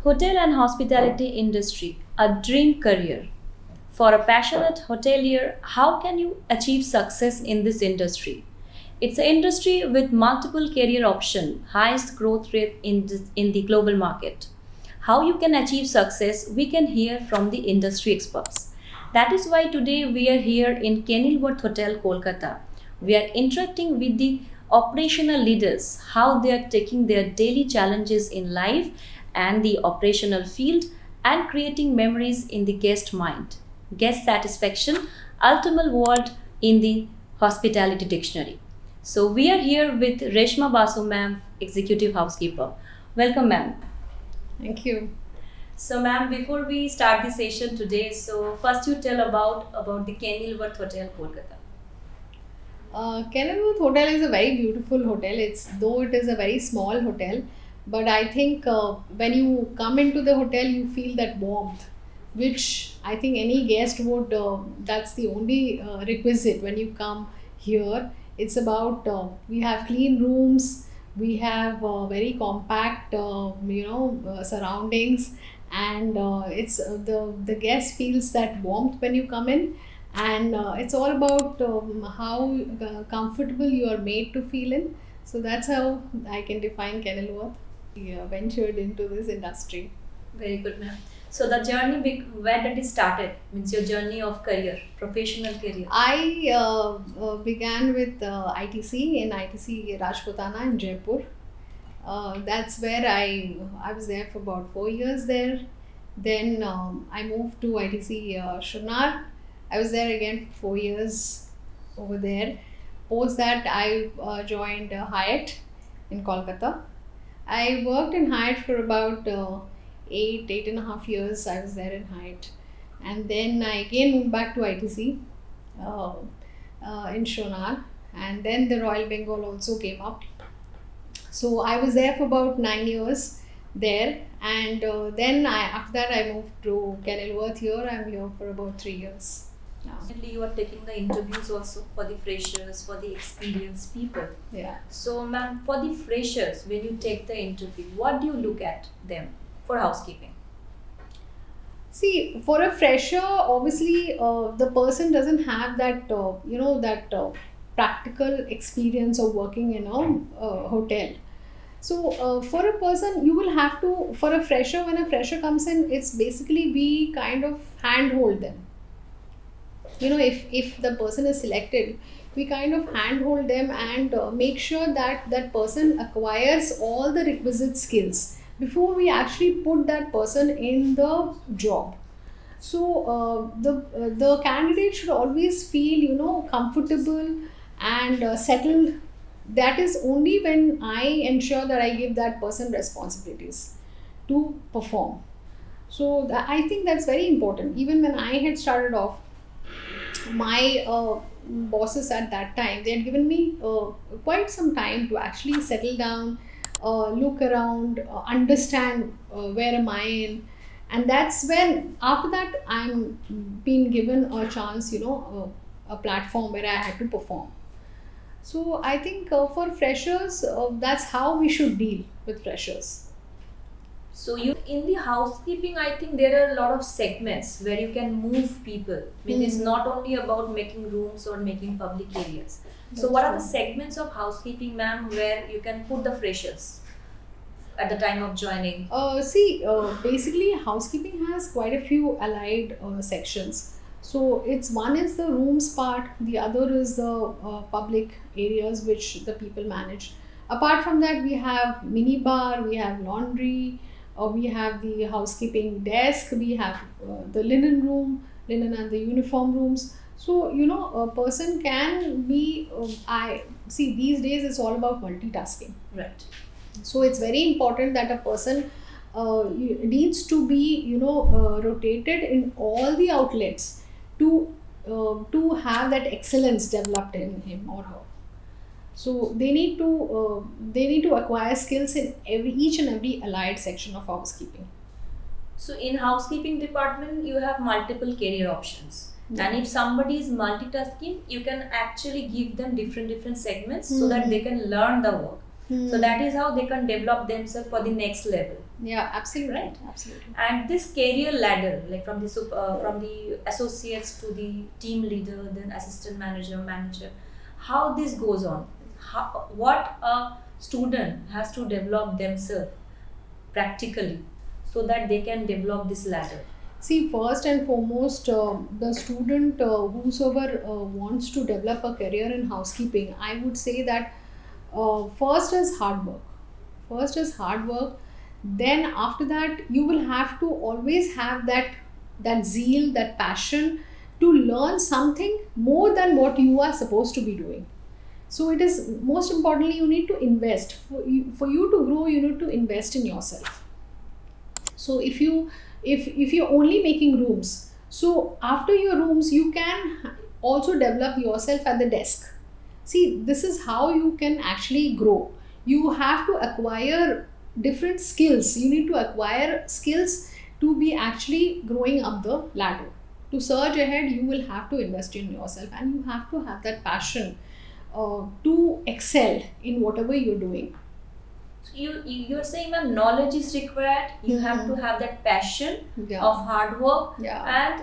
Hotel and hospitality industry, a dream career. For a passionate hotelier, how can you achieve success in this industry? It's an industry with multiple career options, highest growth rate in the global market. How you can achieve success, we can hear from the industry experts. That is why today we are here in Kenilworth Hotel, Kolkata. We are interacting with the operational leaders, how they are taking their daily challenges in life and the operational field and creating memories in the guest mind. Guest satisfaction, ultimate word in the hospitality dictionary. So we are here with Reshma Basu ma'am, executive housekeeper. Welcome ma'am. Thank you. So ma'am, before we start the session today, so first you tell about the Kenilworth Hotel Kolkata. Kenilworth Hotel is a very beautiful hotel. Though it is a very small hotel, but I think when you come into the hotel, you feel that warmth, which I think any guest would. That's the only requisite when you come here. It's about we have clean rooms, we have very compact, surroundings, and it's the guest feels that warmth when you come in, and it's all about how comfortable you are made to feel in. So that's how I can define Kenilworth. We ventured into this industry. Very good, ma'am. So the journey, where did it started? Means your journey of career, professional career. I began with ITC in ITC Rajputana in Jaipur. That's where I was there for about 4 years there. Then I moved to ITC Shunar. I was there again for 4 years over there. Post that, I joined Hyatt in Kolkata. I worked in Hyatt for about 8.5 years. I was there in Hyatt, and then I again moved back to ITC in Shonar, and then the Royal Bengal also came up. So I was there for about 9 years there, and then after that I moved to Kenilworth here. I'm here for about 3 years now. Recently, you are taking the interviews also for the freshers, for the experienced people. Yeah. So, ma'am, for the freshers, when you take the interview, what do you look at them for housekeeping? See, for a fresher, obviously, the person doesn't have that, practical experience of working in a hotel. So, for a person, you will have to, for a fresher, when a fresher comes in, it's basically we kind of handhold them. If the person is selected, we kind of handhold them and make sure that that person acquires all the requisite skills before we actually put that person in the job. So the candidate should always feel comfortable and settled. That is only when I ensure that I give that person responsibilities to perform. So I think that's very important. Even when I had started off, my bosses at that time, they had given me quite some time to actually settle down, look around, understand where am I in, and that's when after that I'm being given a chance, a platform where I had to perform. So I think for freshers, that's how we should deal with freshers. So you in the housekeeping, I think there are a lot of segments where you can move people. I mean, it's not only about making rooms or making public areas. So what are the segments of housekeeping, ma'am, where you can put the freshers at the time of joining? Basically, housekeeping has quite a few allied sections. So one is the rooms part, the other is the public areas which the people manage. Apart from that, we have mini bar, we have laundry, we have the housekeeping desk, we have the linen room, linen and the uniform rooms. So a person can be. I see these days it's all about multitasking. Right. So it's very important that a person needs to be rotated in all the outlets to have that excellence developed in him or her. So they need to acquire skills in each and every allied section of housekeeping. So in housekeeping department, you have multiple career options. Yeah. And if somebody is multitasking, you can actually give them different segments so that they can learn the work. So that is how they can develop themselves for the next level. Yeah, absolutely. Right. Absolutely. And this career ladder, like from the associates to the team leader, then assistant manager, manager, how this goes on, what a student has to develop themselves practically so that they can develop this ladder. See, first and foremost, the student whosoever wants to develop a career in housekeeping, I would say that first is hard work. First is hard work. Then after that, you will have to always have that zeal, that passion to learn something more than what you are supposed to be doing. So it is most importantly you need to invest for you to grow. You need to invest in yourself. So if you're only making rooms, so after your rooms you can also develop yourself at the desk. See, this is how you can actually grow. You have to acquire different skills. You need to acquire skills to be actually growing up the ladder. To surge ahead, you will have to invest in yourself, and you have to have that passion to excel in whatever you're doing. So you're saying, ma'am, knowledge is required. You have to have that passion Yeah. of hard work, Yeah. and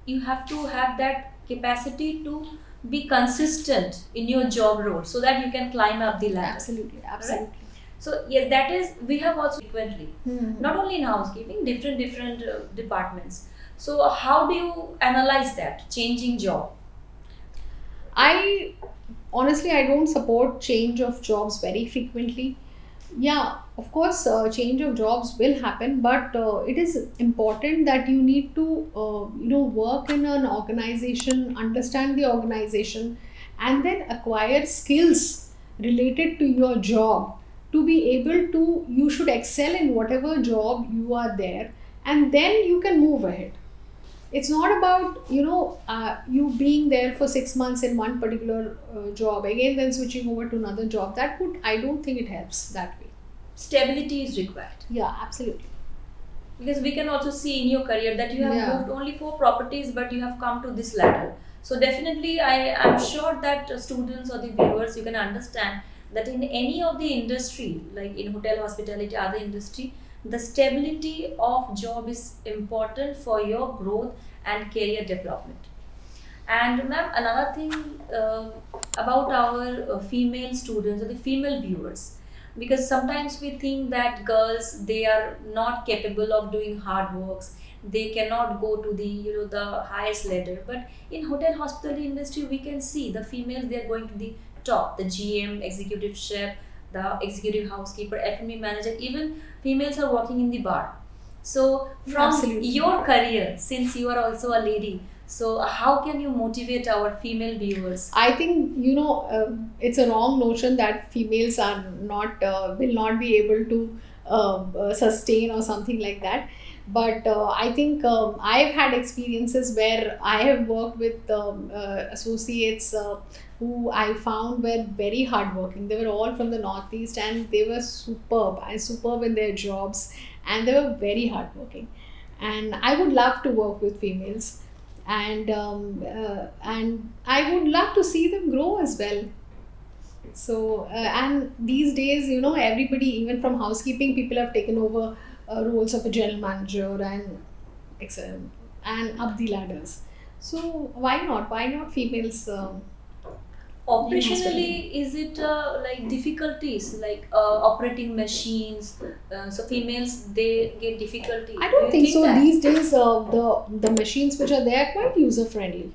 you have to have that capacity to be consistent in your job role so that you can climb up the ladder. Absolutely, absolutely. So yes, that is, we have also frequently, Hmm. not only in housekeeping, different departments. So how do you analyze that changing job? I honestly I don't support change of jobs very frequently. Yeah, of course, change of jobs will happen, but it is important that you need to work in an organization, understand the organization, and then acquire skills related to your job to be able to. You should excel in whatever job you are there, and then you can move ahead. It's not about you being there for 6 months in one particular job again then switching over to another job. That would, I don't think it helps that way. Stability is required, Yeah, absolutely. because we can also see in your career that you have Yeah. moved only for properties, but you have come to this ladder. So definitely I am sure that students or the viewers, you can understand that in any of the industry, like in hotel, hospitality, other industry, the stability of job is important for your growth and career development. And ma'am, another thing about our female students or the female viewers, because sometimes we think that girls, they are not capable of doing hard works, they cannot go to the the highest ladder. But in hotel hospitality industry, we can see the females, they are going to the top, the GM, executive chef, the executive housekeeper, F&B manager, even females are working in the bar. So from Absolutely. your career, since you are also a lady, so how can you motivate our female viewers? I think it's a wrong notion that females are not will not be able to sustain or something like that. But I think I've had experiences where I have worked with associates who I found were very hardworking. They were all from the northeast, and they were superb in their jobs, and they were very hardworking. And I would love to work with females, and I would love to see them grow as well. So and these days, everybody, even from housekeeping, people have taken over roles of a general manager and and up the ladders. So why not females? Operationally, is it like difficulties like operating machines? So females, they get difficulty. I Do don't you think so. that These days, the machines which are there are quite user friendly.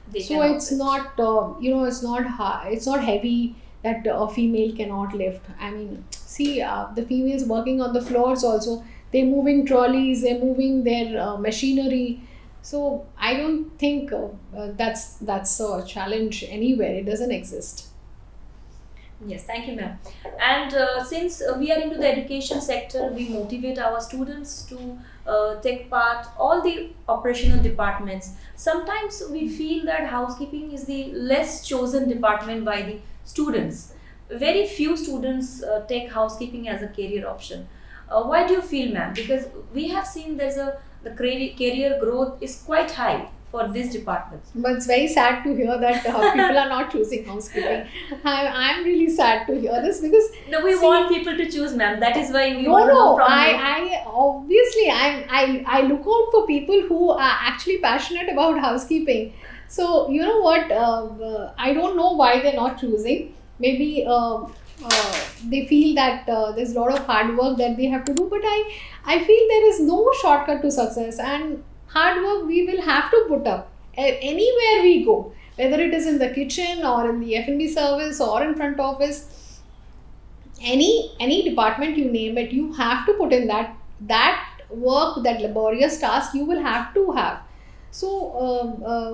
they So can it's operate? not it's not hard, it's not heavy that a female cannot lift. I mean, see, the females working on the floors also, they're moving trolleys, they're moving their machinery. So I don't think that's a challenge anywhere. It doesn't exist. Yes, thank you, ma'am. And since we are into the education sector, we motivate our students to take part all the operational departments. Sometimes we feel that housekeeping is the less chosen department by the students. Very few students take housekeeping as a career option. Why do you feel, ma'am? Because we have seen there's a the career growth is quite high for these departments. But it's very sad to hear that people are not choosing housekeeping. I'm really sad to hear this because No, we see, want people to choose, ma'am. That is why we no, want to know no. from you. I obviously I look out for people who are actually passionate about housekeeping. So you know what? I don't know why they're not choosing. Maybe they feel that there's a lot of hard work that they have to do. But I feel there is no shortcut to success, and hard work we will have to put up anywhere we go, whether it is in the kitchen or in the F&B service or in front office, any department you name it, you have to put in that work, that laborious task you will have to have. So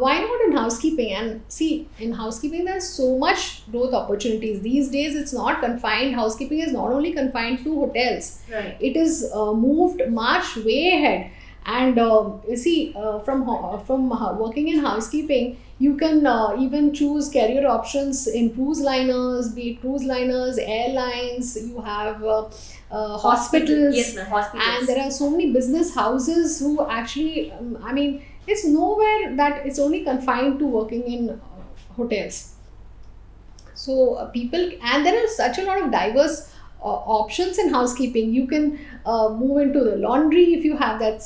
why not in housekeeping? And see, in housekeeping there's so much growth opportunities these days. It's not confined, housekeeping is not only confined to hotels, Right. it is moved much way ahead. And you see, from working in housekeeping, you can even choose career options in cruise liners, be it cruise liners, airlines. You have hospitals. Yes, ma'am. Hospitals. And there are so many business houses who actually, I mean, it's nowhere that it's only confined to working in hotels. So people, and there are such a lot of diverse options in housekeeping. You can move into the laundry if you have that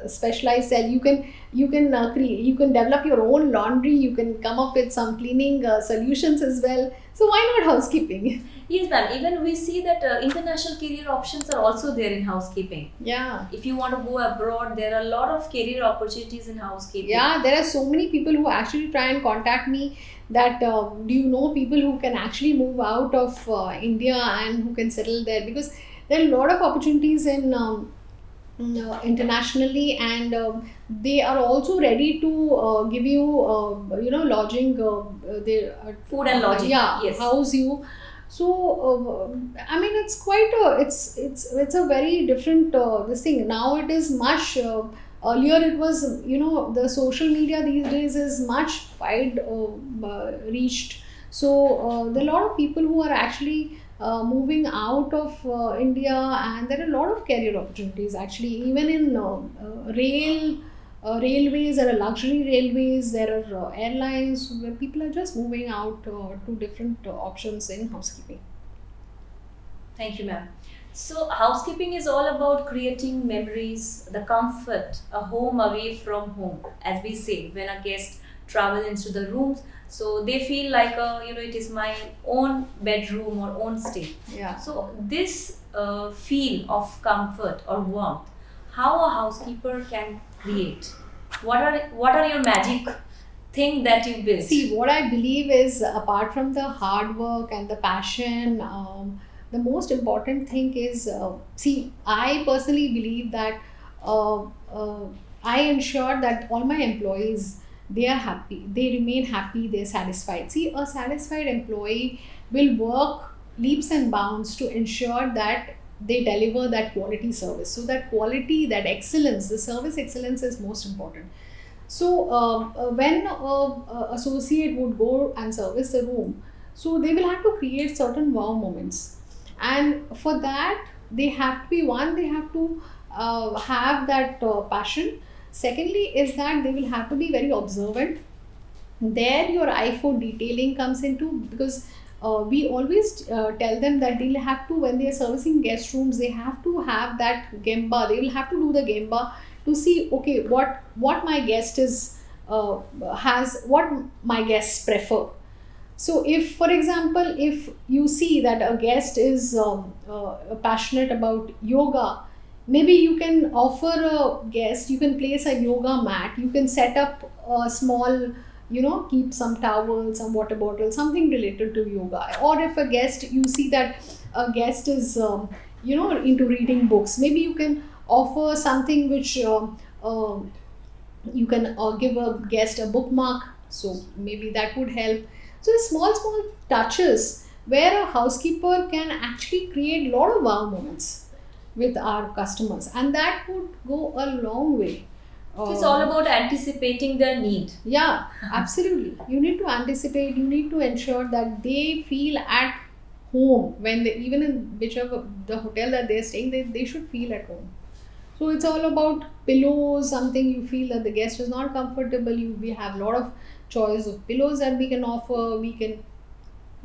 specialized cell. You can develop your own laundry. You can come up with some cleaning solutions as well. So why not housekeeping? Yes, ma'am. Even we see that international career options are also there in housekeeping. Yeah. If you want to go abroad, there are a lot of career opportunities in housekeeping. Yeah, there are so many people who actually try and contact me that do you know people who can actually move out of India and who can settle there, because there are a lot of opportunities in internationally, and they are also ready to give you lodging, they Food and lodging. yeah, Yes. house you. So I mean, it's quite a it's a very different this thing. Now it is much earlier it was, the social media these days is much wide reached. So there are a lot of people who are actually moving out of India, and there are a lot of career opportunities actually, even in railways. There are luxury railways, there are airlines where people are just moving out to different options in housekeeping. Thank you, ma'am. So, housekeeping is all about creating memories, the comfort, a home away from home, as we say, when a guest travel into the rooms. So, they feel like, it is my own bedroom or own stay. Yeah. So, this feel of comfort or warmth, how a housekeeper can create? What are your magic thing that you build? See, what I believe is, apart from the hard work and the passion, the most important thing is, see, I personally believe that uh, I ensure that all my employees, they are happy, they remain happy, they're satisfied. See, a satisfied employee will work leaps and bounds to ensure that they deliver that quality service. So that quality, that excellence, the service excellence is most important. So when associate would go and service the room, so they will have to create certain wow moments, and for that they have to be, one, they have to have that passion. Secondly is that they will have to be very observant. There your eye for detailing comes into, because we always tell them that they'll have to, when they are servicing guest rooms, they have to have that gemba, they will have to do the gemba to see, okay, what my guest is has, what my guests prefer. So if, for example, if you see that a guest is passionate about yoga, maybe you can offer a guest, you can place a yoga mat, you can set up a small, keep some towels, some water bottle, something related to yoga. Or if a guest, you see that a guest is into reading books, maybe you can offer something which you can give a guest a bookmark, so maybe that would help. So small touches where a housekeeper can actually create a lot of wow moments with our customers, and that would go a long way. So it's all about anticipating their need. Yeah, absolutely. You need to anticipate, you need to ensure that they feel at home when they, even in whichever the hotel that they're staying, they should feel at home. So it's all about pillows, something you feel that the guest is not comfortable. We have a lot of choice of pillows that we can offer. We can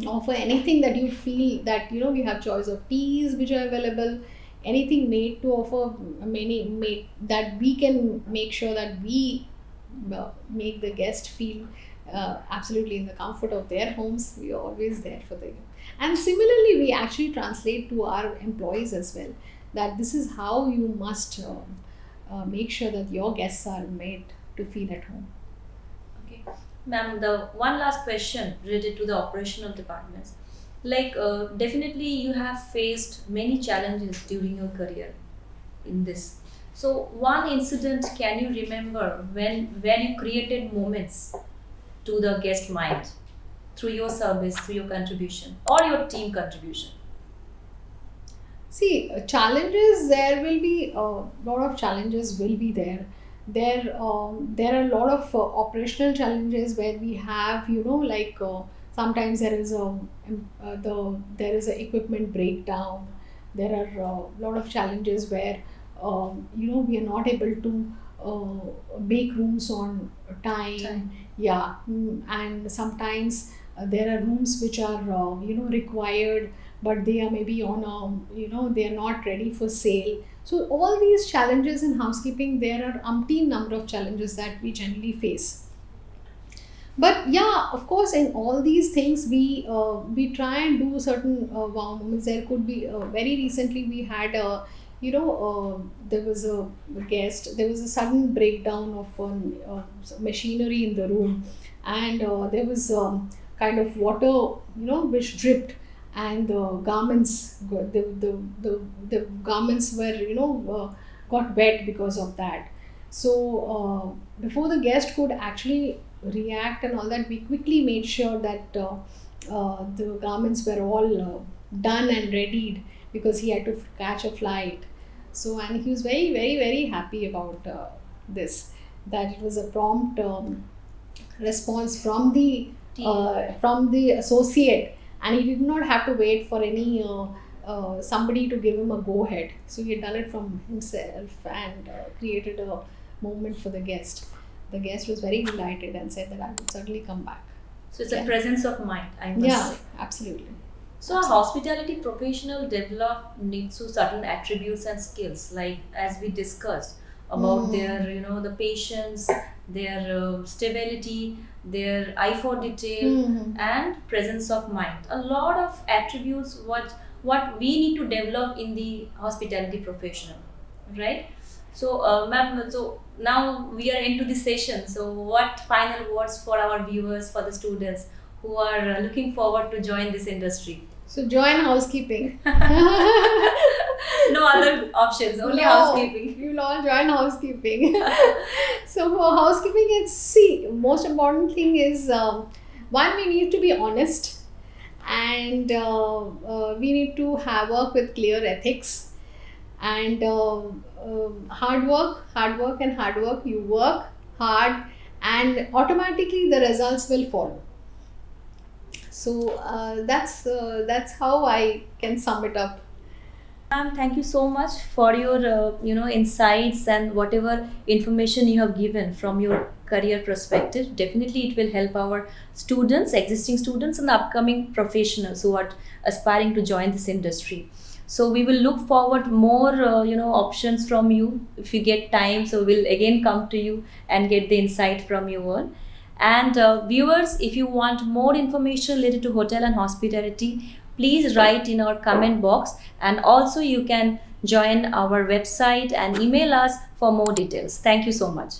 offer anything that you feel that, we have choice of teas which are available, anything made to offer, many made that we can make sure that we make the guest feel absolutely in the comfort of their homes. We are always there for them. And similarly, we actually translate to our employees as well, that this is how you must make sure that your guests are made to feel at home. Okay. Ma'am, the one last question related to the operational departments. Like, definitely you have faced many challenges during your career in this. So, one incident can you remember when you created moments to the guest mind through your service, through your contribution, or your team contribution? See, challenges, there will be a lot of challenges will be there. There are a lot of operational challenges where we have, like sometimes there is there is a equipment breakdown. There are a lot of challenges where we are not able to make rooms on time. Yeah, and sometimes there are rooms which are required, but they are maybe on a, they are not ready for sale. So all these challenges in housekeeping, there are umpteen number of challenges that we generally face. But yeah, of course, in all these things, we try and do certain wow moments. There could be very recently we had a, there was a guest, there was a sudden breakdown of machinery in the room, and there was kind of water, which dripped, and the garments the garments were, got wet because of that. So before the guest could actually react and all that, we quickly made sure that the garments were all done and readied, because he had to catch a flight. So, and he was very, very, very happy about this, that it was a prompt response from the associate, and he did not have to wait for any somebody to give him a go ahead. So he had done it from himself, and created a moment for the guest. The guest was very delighted and said that I would certainly come back. So it's a presence of mind, I must Yeah, say. absolutely. So a hospitality professional develop needs to certain attributes and skills, like as we discussed about their, the patience, their stability, their eye for detail, and presence of mind. A lot of attributes what we need to develop in the hospitality professional, right? So, ma'am, so now we are into the session. So, what final words for our viewers, for the students who are looking forward to join this industry? So join housekeeping. No other options, only housekeeping. You'll all join housekeeping. So for housekeeping, it's, see, most important thing is one, we need to be honest, and we need to have work with clear ethics, and hard work, and hard work. You work hard, and automatically the results will follow. So that's how I can sum it up. Ma'am, thank you so much for your insights and whatever information you have given from your career perspective. Definitely, it will help our students, existing students, and upcoming professionals who are aspiring to join this industry. So we will look forward more options from you if you get time. So we'll again come to you and get the insight from you all. And viewers, if you want more information related to hotel and hospitality, please write in our comment box, and also you can join our website and email us for more details. Thank you so much.